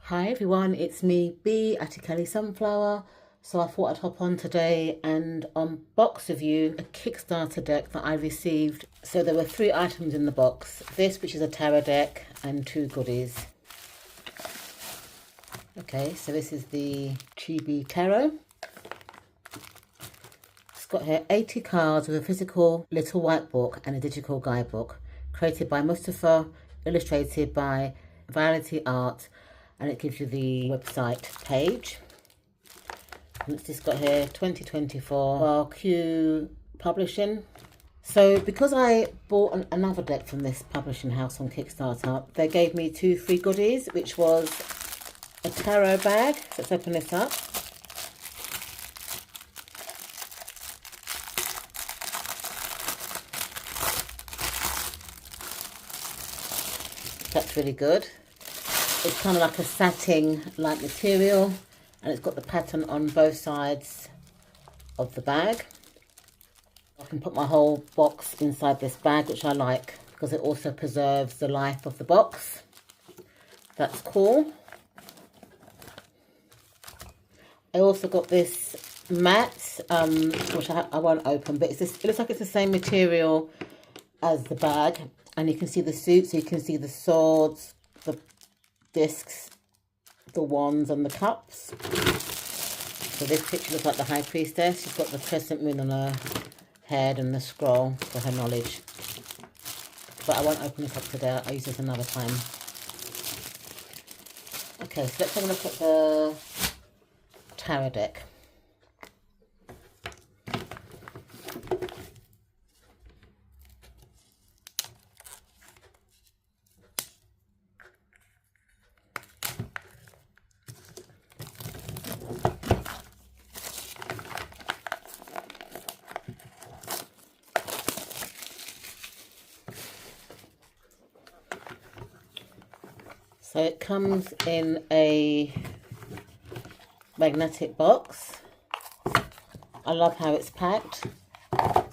Hi everyone, it's me, B at Kelly Sunflower. So I thought I'd hop on today and unbox with you a Kickstarter deck that I received. So there were 3 items in the box. This, which is a tarot deck, and 2 goodies. Okay, so this is the Chibi Tarot. It's got here 80 cards with a physical little white book and a digital guidebook. Created by Mustafa, illustrated by Avaliable, and it gives you the website page. And it's just got here 2024 Q Publishing. So because I bought another deck from this publishing house on Kickstarter, they gave me 2 free goodies, which was a tarot bag. So let's open this up. That's really good. It's kind of like a satin-like material, and it's got the pattern on both sides of the bag. I can put my whole box inside this bag, which I like because it also preserves the life of the box. That's cool. I also got this mat, which I won't open, but it looks like it's the same material as the bag, and you can see the suit, so you can see the swords, the discs, the wands and the cups. So this picture looks like the High Priestess. She's got the crescent moon on her head and the scroll for her knowledge. But I won't open this up today. I'll use this another time. Okay, so let's have a look at the tarot deck. So it comes in a magnetic box. I love how it's packed.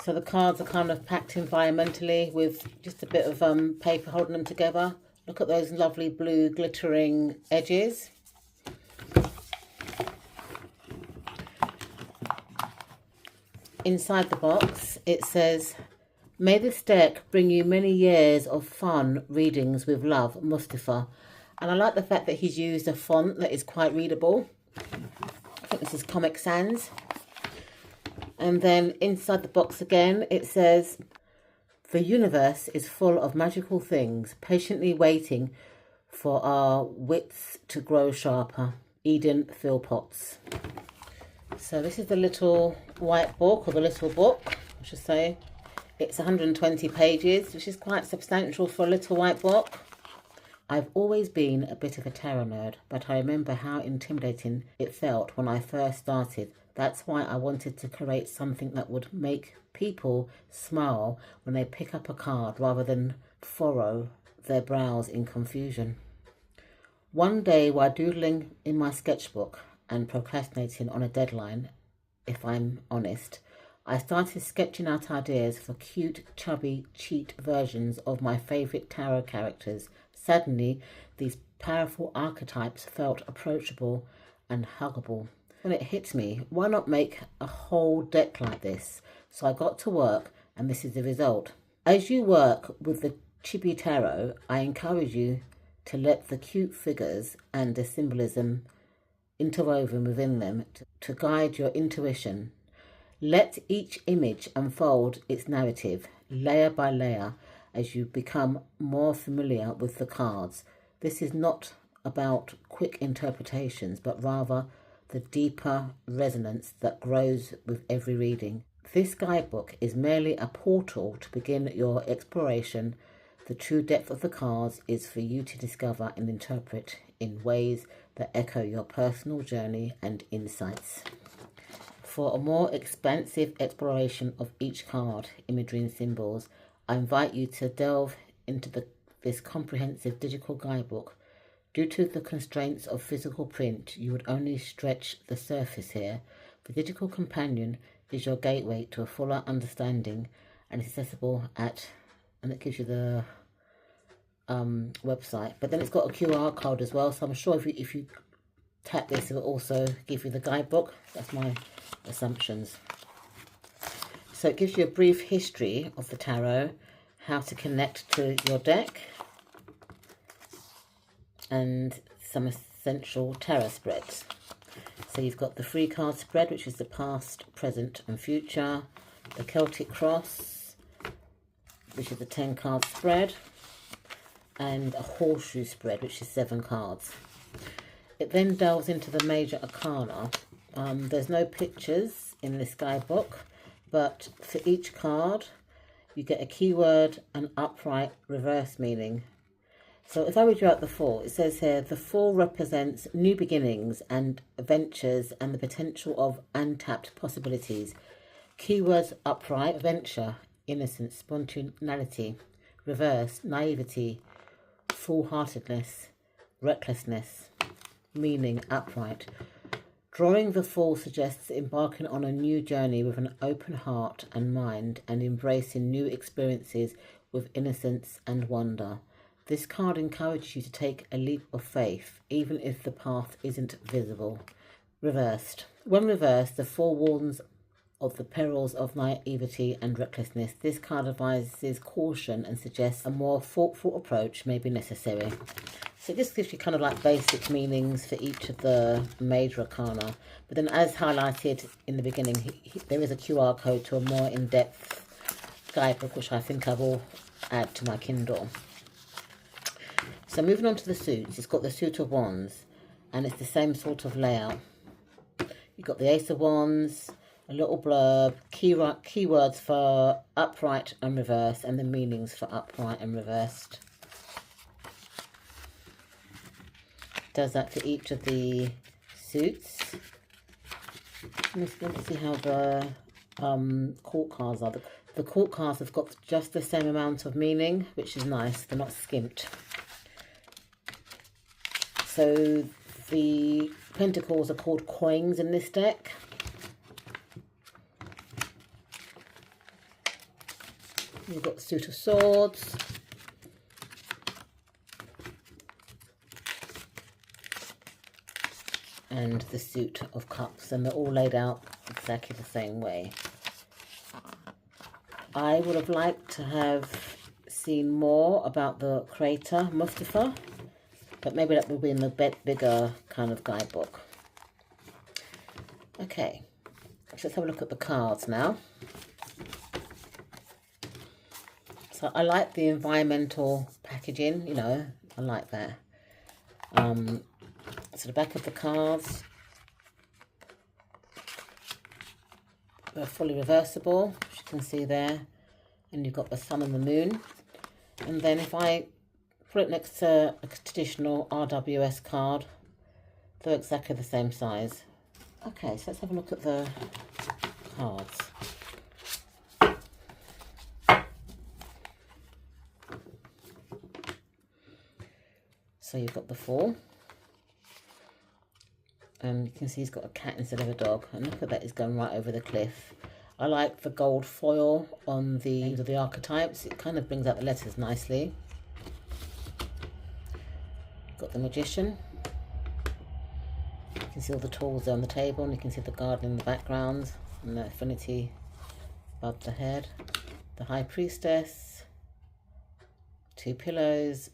So the cards are kind of packed environmentally with just a bit of paper holding them together. Look at those lovely blue glittering edges. Inside the box it says, "May this deck bring you many years of fun readings with love, Mustafa." And I like the fact that he's used a font that is quite readable. I think this is Comic Sans. And then inside the box again, it says, "The universe is full of magical things, patiently waiting for our wits to grow sharper. Eden Philpotts." So this is the little white book, or the little book, I should say. It's 120 pages, which is quite substantial for a little white book. I've always been a bit of a tarot nerd, but I remember how intimidating it felt when I first started. That's why I wanted to create something that would make people smile when they pick up a card rather than furrow their brows in confusion. One day, while doodling in my sketchbook and procrastinating on a deadline, if I'm honest, I started sketching out ideas for cute, chubby, cheat versions of my favourite tarot characters. Suddenly, these powerful archetypes felt approachable and huggable. When it hit me, why not make a whole deck like this? So I got to work, and this is the result. As you work with the Chibi Tarot, I encourage you to let the cute figures and the symbolism interwoven within them to guide your intuition. Let each image unfold its narrative, layer by layer, as you become more familiar with the cards. This is not about quick interpretations, but rather the deeper resonance that grows with every reading. This guidebook is merely a portal to begin your exploration. The true depth of the cards is for you to discover and interpret in ways that echo your personal journey and insights. For a more expansive exploration of each card, imagery and symbols, I invite you to delve into this comprehensive digital guidebook. Due to the constraints of physical print, you would only stretch the surface here. The digital companion is your gateway to a fuller understanding and is accessible at, and it gives you the website. But then it's got a QR code as well, so I'm sure if you tap this, it will also give you the guidebook. That's my assumptions. So it gives you a brief history of the tarot, how to connect to your deck, and some essential tarot spreads. So you've got the 3 card spread, which is the past, present and future, the Celtic cross, which is the 10 card spread, and a horseshoe spread, which is 7 cards. It then delves into the major arcana. There's no pictures in this guidebook, but for each card you get a keyword, an upright reverse meaning. So if I read you out the 4, it says here, the 4 represents new beginnings and ventures and the potential of untapped possibilities. Keywords: upright, venture, innocence, spontaneity; reverse, naivety, foolhardiness, recklessness. Meaning: upright. Drawing the 4 suggests embarking on a new journey with an open heart and mind and embracing new experiences with innocence and wonder. This card encourages you to take a leap of faith, even if the path isn't visible. Reversed. When reversed, the 4 warns of the perils of naivety and recklessness. This card advises caution and suggests a more thoughtful approach may be necessary. So this gives you kind of like basic meanings for each of the major arcana. But then, as highlighted in the beginning, there is a QR code to a more in-depth guidebook, which I think I will add to my Kindle. So moving on to the suits, it's got the suit of wands, and it's the same sort of layout. You've got the ace of wands, a little blurb, keywords for upright and reverse, and the meanings for upright and reversed. Does that for each of the suits. Let's see how the court cards are. The court cards have got just the same amount of meaning, which is nice. They're not skimped. So the pentacles are called coins in this deck. You've got the suit of swords. And the suit of cups, and they're all laid out exactly the same way. I would have liked to have seen more about the creator, Mustafa, but maybe that will be in the bigger kind of guidebook. Okay, so let's have a look at the cards now. So I like the environmental packaging, you know, I like that. So the back of the cards, they're fully reversible, as you can see there, and you've got the sun and the moon. And then if I put it next to a traditional RWS card, they're exactly the same size. Okay, so let's have a look at the cards. So you've got the 4. And you can see he's got a cat instead of a dog. And look at that, he's going right over the cliff. I like the gold foil on the end of the archetypes. It kind of brings out the letters nicely. Got the Magician. You can see all the tools there on the table, and you can see the garden in the background, and the Affinity above the head. The High Priestess. 2 pillows.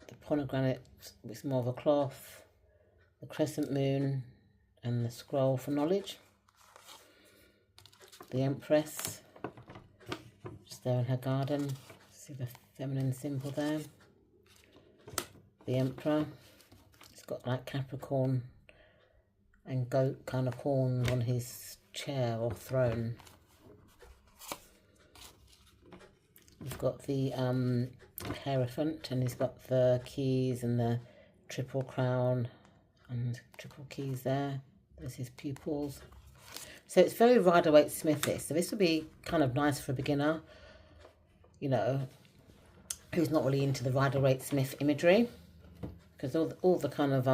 The pomegranate, which is more of a cloth. The Crescent Moon. And the Scroll for Knowledge. The Empress, just there in her garden. See the feminine symbol there. The Emperor, he's got like Capricorn and goat kind of horns on his chair or throne. We've got the Hierophant, and he's got the keys and the triple crown and triple keys there. There's his pupils. So it's very Rider-Waite-Smith. So this would be kind of nice for a beginner, you know, who's not really into the Rider-Waite-Smith imagery, because all the kind of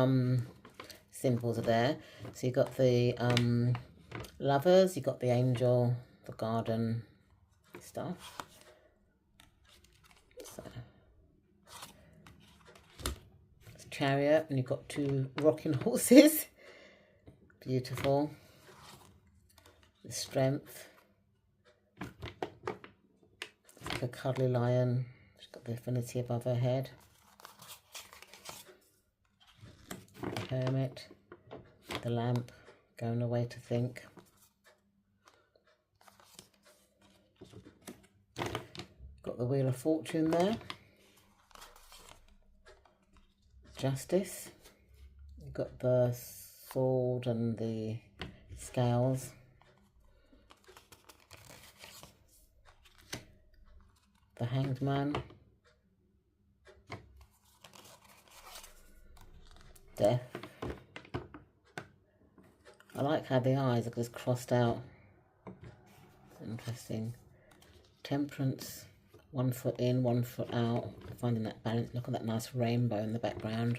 symbols are there. So you've got the lovers, you've got the angel, the garden stuff. So chariot, and you've got 2 rocking horses. Beautiful. The strength. It's like a cuddly lion. She's got the affinity above her head. The hermit. The lamp. Going away to think. Got the Wheel of Fortune there. Justice. You've got the sword and the scales. The Hanged Man. Death. I like how the eyes are just crossed out. Interesting. Temperance. 1 foot in, 1 foot out. Finding that balance. Look at that nice rainbow in the background.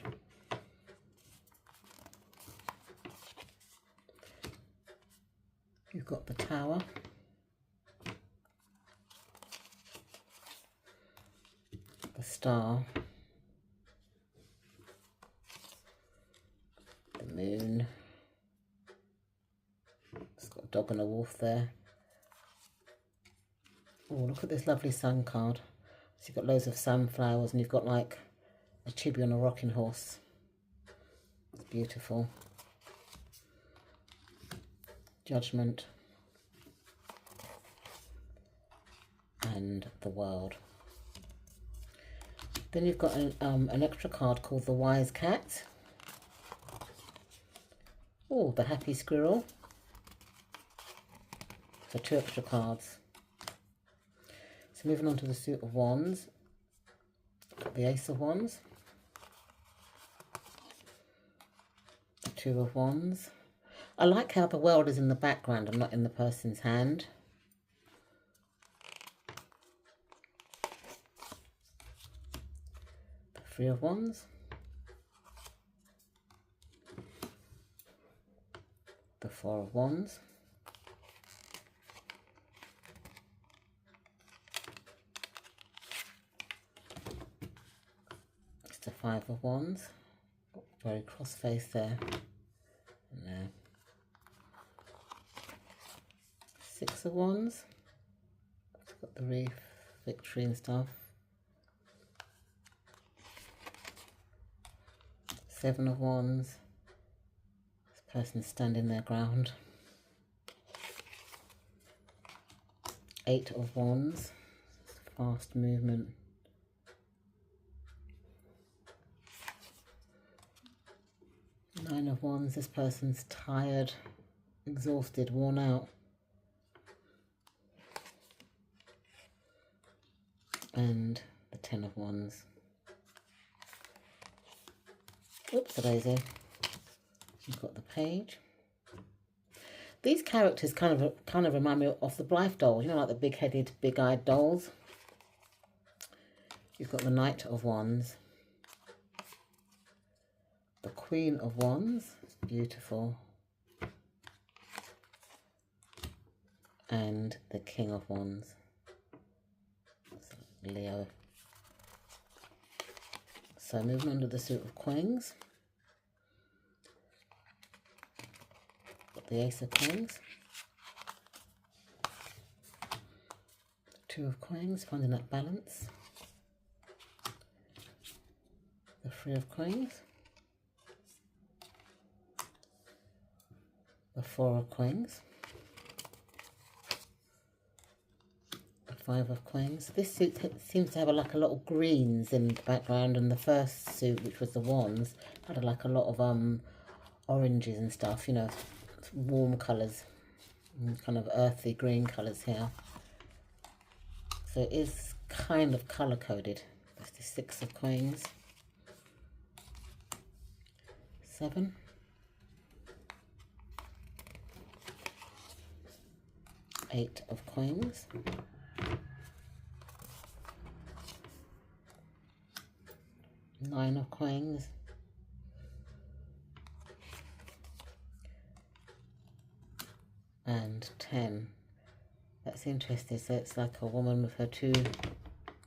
You've got the Tower. The Star. The Moon. It's got a dog and a wolf there. Oh, look at this lovely sun card. So you've got loads of sunflowers and you've got like a chibi on a rocking horse. It's beautiful. Judgment. And the World. Then you've got an extra card called the Wise Cat. Oh, the Happy Squirrel. So 2 extra cards. So moving on to the Suit of Wands, got the Ace of Wands, the 2 of Wands. I like how the world is in the background and not in the person's hand. The 3 of Wands, the 4 of Wands, the 5 of Wands, very cross face there, and there. 6 of Wands, it's got the reef, victory and stuff. 7 of Wands, this person's standing their ground. 8 of Wands, fast movement. 9 of Wands, this person's tired, exhausted, worn out. And the 10 of Wands. Oops, a daisy. You've got the Page. These characters kind of remind me of the Blythe dolls, you know, like the big-headed, big-eyed dolls. You've got the Knight of Wands. The Queen of Wands, beautiful. And the King of Wands, Leo. So moving on to the Suit of Queens. Got the Ace of Queens. 2 of Queens, finding that balance. The 3 of Queens. The 4 of Queens, the 5 of Queens. This suit seems to have like a lot of greens in the background, and the first suit, which was the Wands, had like a lot of oranges and stuff, you know, warm colours, kind of earthy green colours here. So it is kind of colour coded. That's the 6 of Queens, 7. 8 of Queens, 9 of Queens, and 10. That's interesting. So it's like a woman with her 2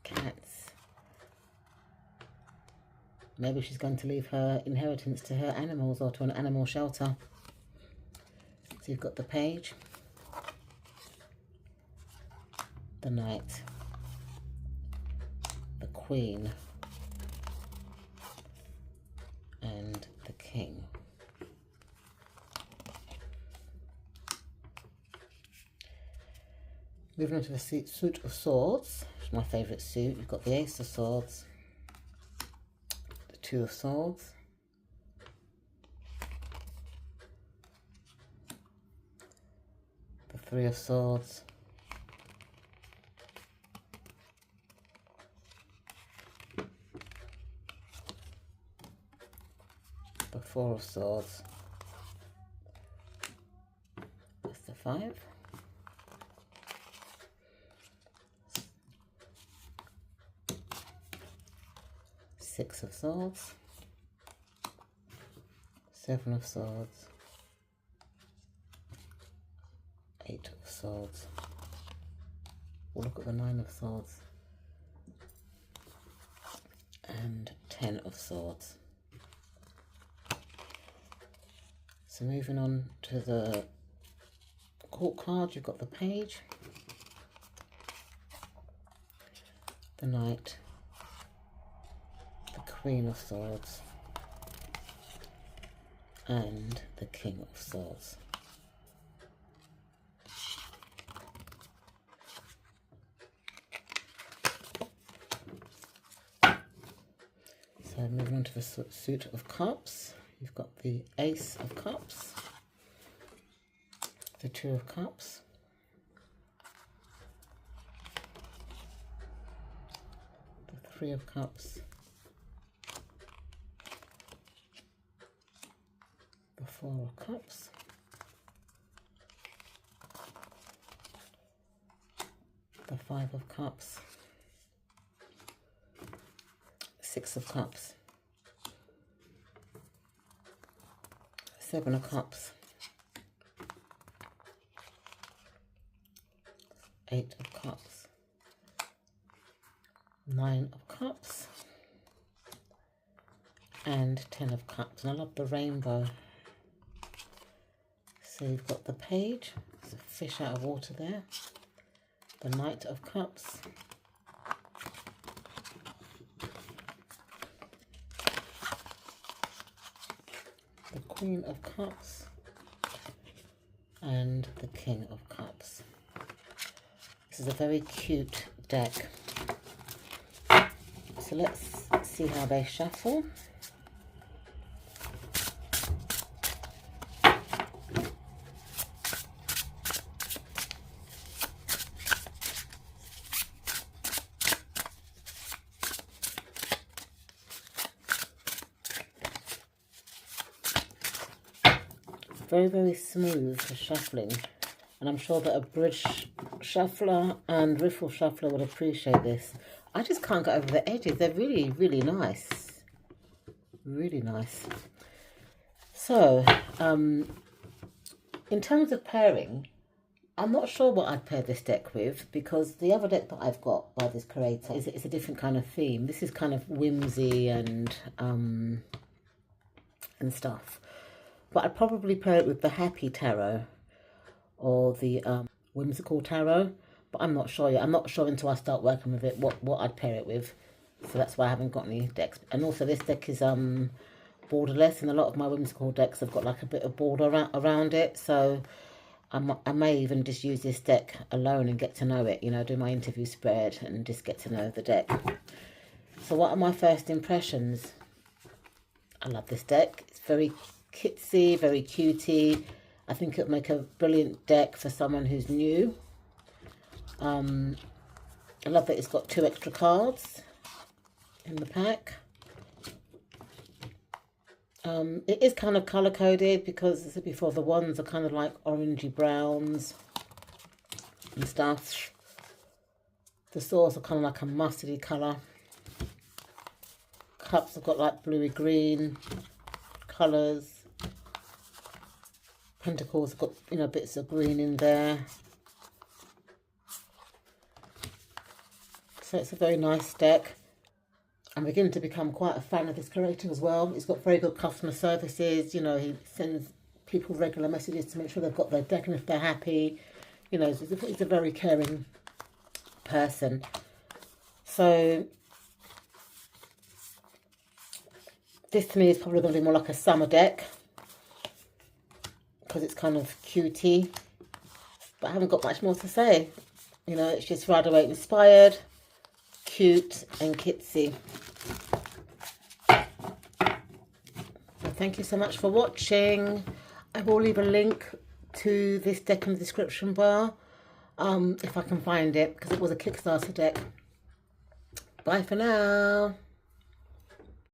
cats. Maybe she's going to leave her inheritance to her animals or to an animal shelter. So you've got the Page, the Knight, the Queen, and the King. Moving on to the suit of swords, which is my favourite suit. You've got the Ace of Swords, the Two of Swords, the Three of Swords, the Four of Swords, that's the 5. Six of Swords, Seven of Swords, Eight of Swords. We'll look at the Nine of Swords, and 10 of Swords. So moving on to the court card, you've got the Page, the Knight, Queen of Swords, and the King of Swords. So moving on to the suit of cups, you've got the Ace of Cups, the Two of Cups, the Three of Cups, the Four of Cups, the Five of Cups, Six of Cups, Seven of Cups, Eight of Cups, Nine of Cups, and 10 of Cups. And I love the rainbow. So you've got the Page, there's a fish out of water there, the Knight of Cups, the Queen of Cups, and the King of Cups. This is a very cute deck. So let's see how they shuffle. Very, very smooth for shuffling, and I'm sure that a bridge shuffler and riffle shuffler would appreciate this. I just can't get over the edges. They're really, really nice. Really nice. So, in terms of pairing, I'm not sure what I'd pair this deck with, because the other deck that I've got by this creator is a different kind of theme. This is kind of whimsy and stuff. But I'd probably pair it with the Happy Tarot or the Whimsical Tarot. But I'm not sure yet. I'm not sure until I start working with it what I'd pair it with. So that's why I haven't got any decks. And also this deck is borderless, and a lot of my whimsical decks have got like a bit of border around it. So I may even just use this deck alone and get to know it. You know, do my interview spread and just get to know the deck. So what are my first impressions? I love this deck. It's very kitsy, very cutie. I think it'll make a brilliant deck for someone who's new. I love that it's got 2 extra cards in the pack. It is kind of color coded, because as I said before, the ones are kind of like orangey browns and stuff. The swords are kind of like a mustardy color. Cups have got like bluey green colors. Pentacles have got, you know, bits of green in there. So it's a very nice deck. I'm beginning to become quite a fan of this creator as well. He's got very good customer services. You know, he sends people regular messages to make sure they've got their deck and if they're happy. You know, he's a very caring person. So this to me is probably going to be more like a summer deck because it's kind of cutie. But I haven't got much more to say. You know, it's just Rider-Waite inspired, cute and kitsy. So thank you so much for watching. I will leave a link to this deck in the description bar if I can find it, because it was a Kickstarter deck. Bye for now.